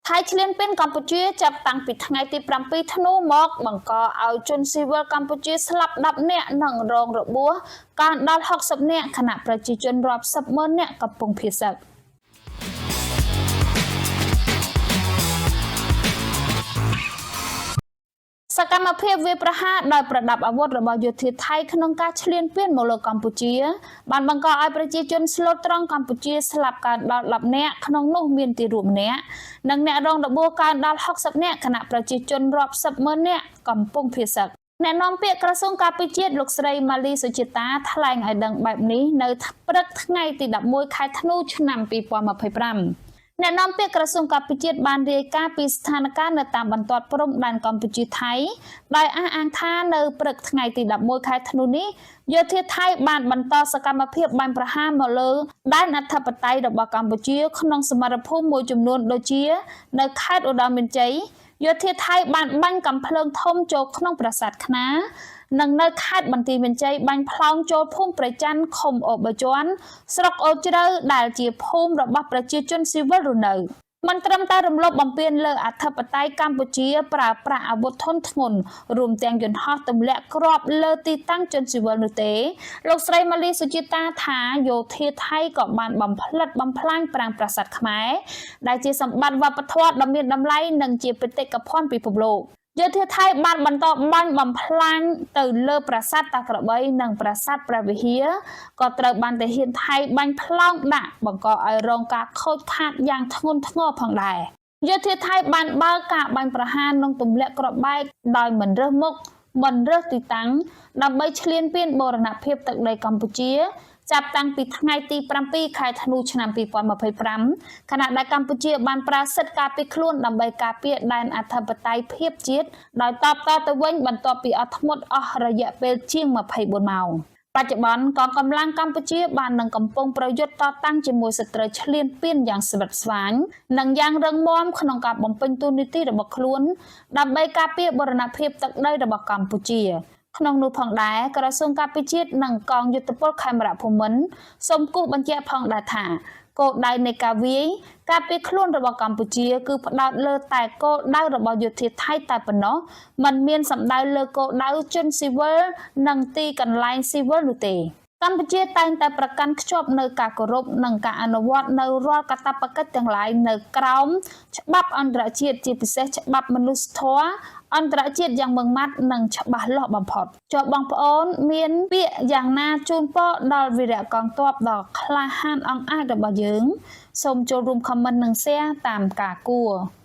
ថៃឆ្លៀនពេលកម្ពុជាចាប់តាំងពីថ្ងៃទី7ធ្នូមកបង្កឲ្យជនស៊ីវិលកម្ពុជាស្លាប់10នាក់និងរងរបួសកើនដល់60នាក់ខណៈប្រជាជនរាប់សិបម៉ឺននាក់កំពុងភៀសទឹកសកម្មភាពវាប្រហារដោយប្រដាប់អាវុធរបស់យោធាថៃក្នុងការឈ្លានពានមកលើកម្ពុជាបានបង្កឲ្យប្រជាជនស្លូតត្រង់កម្ពុជាស្លាប់កើនដល់10នាក់ក្នុងនោះមានទីរួមម្នាក់និងអ្នករងរបួសកើនដល់60នាក់ខណៈប្រជាជនរាប់សិបម៉ឺននាក់កំពុងភៀសទឹកអ្នកនាំពាក្យក្រសួងការពារជាតិលោកស្រីម៉ាលីសុជាតាថ្លែងឲ្យដឹងបែបនេះនៅព្រឹកថ្ងៃទី11ខែធ្នូឆ្នាំ2025អ្នកនាំពាក្យក្រសួងការពារជាតិបានរាយការណ៍ពីស្ថានភាពនៅតាមបន្ទាត់ព្រំដែនកម្ពុជាថៃដោយអះអាងថានៅព្រឹកថ្ងៃទី11ខែធ្នូនេះយោធាថៃបានបន្តសកម្មភាពបាញ់ប្រហារមកលើដែនអធិបតេយ្យរបស់កម្ពុជាក្នុងសមរភូមិមួយចំនួនដូចជានៅខេត្តឧត្តរមានជ័យយោធាថៃបានបាញ់កាំភ្លើងធំចូលក្នុងប្រាសាទខ្នានិងនៅខេត្តបន្ទាយមានជ័យបាញ់ផ្លោងចូលភូមិប្រច័ន្ទឃុំអូបជាន់ស្រុកអូជ្រៅដែលជាភូមិរបស់ប្រជាជនស៊ីវិលរស់នៅមិនត្រឹមតែរំលោភបំពានលើអធិបតេយ្យកម្ពុជាប្រើប្រាស់អាវុធធុនធ្ងន់រួមទាំងយន្តហោះទម្លាក់គ្រាប់លើទីតាំងជនស៊ីវិលនោះទេលោកស្រីម៉ាលីសុជាតាថាយោធាថៃក៏បានបំផ្លិចបំផ្លាញប្រាង្គប្រាសាទខ្មែរដែលជាសម្បត្តិវប្បធម៌ដ៏មានតម្លៃនិងជាបេតិកភណ្ឌពិភពលោកយោធាថៃបានបន្តបាញ់បំផ្លាញទៅលើប្រាសាទតាក្របីនិងប្រាសាទព្រះវិហារក៏ត្រូវបានទាហានថៃបាញ់ផ្លោងដាក់បង្កឲ្យរងការខូចខាតយ៉ាងធ្ងន់ធ្ងរផងដែរយោធាថៃបានបើកការបាញ់ប្រហារនិងទម្លាក់គ្រាប់បែកដោយមិនរើសមុខមិនរើសទីតាំងដើម្បីឈ្លានពានបូរណភាពទឹកដីកម្ពុជាចាប់តាំងពីថ្ងៃទី7ខែធ្នូឆ្នាំ2025ខណៈដែលកម្ពុជាបានប្រើសិទ្ធិការពារខ្លួនដើម្បីការពារដែនអធិបតេយ្យភាពជាតិដោយតបតទៅវិញបន្ទាប់ពីអត់ធ្មត់អស់រយៈពេលជាង24ម៉ោងបច្ចុប្បន្នកងកម្លាំងកម្ពុជាបាននឹងកំពុងប្រយុទ្ធតតាំងជាមួយសត្រូវឈ្លានពានយ៉ាងស្វិតស្វាញនិងយ៉ាងរឹងមាំក្នុងការបំពេញតួនាទីរបស់ខ្លួនដើម្បីការពារបូរណភាពទឹកដីរបស់កម្ពុជាក្នុងនោះផងដែរក្រសួងការពារជាតិនិងកងយុទ្ធពលខេមរៈភូមិន្ទសូមគូសបញ្ជាក់ផងដែរថាគោលដៅនៃការវាយការពារខ្លួនរបស់កម្ពុជាគឺផ្ដោតលើតែគោលដៅរបស់យោធាថៃតែប៉ុណ្ណោះមិនមានសំដៅលើគោលដៅជនស៊ីវិលនិងទីកន្លែងស៊ីវិលនោះទេកម្ពុជាតែងតែប្រកាន់ខ្ជាប់នៅការគោរពនិងការអនុវត្តនៅរាល់កាតព្វកិច្ចទាំងឡាយនៅក្រោមច្បាប់អន្តរជាតិជាពិសេសច្បាប់មនុស្សធម៌អន្តរជាតិយ៉ាងម៉ឺងម៉ាត់និងច្បាស់លាស់បំផុតចូលបងប្អូនមានពាក្យយ៉ាងណាជូនពរដល់វីរៈកងទ័ពដ៏ក្លាហានអង់អាចរបស់យើងសូមចូលរួម comment និង share តាមការគួរ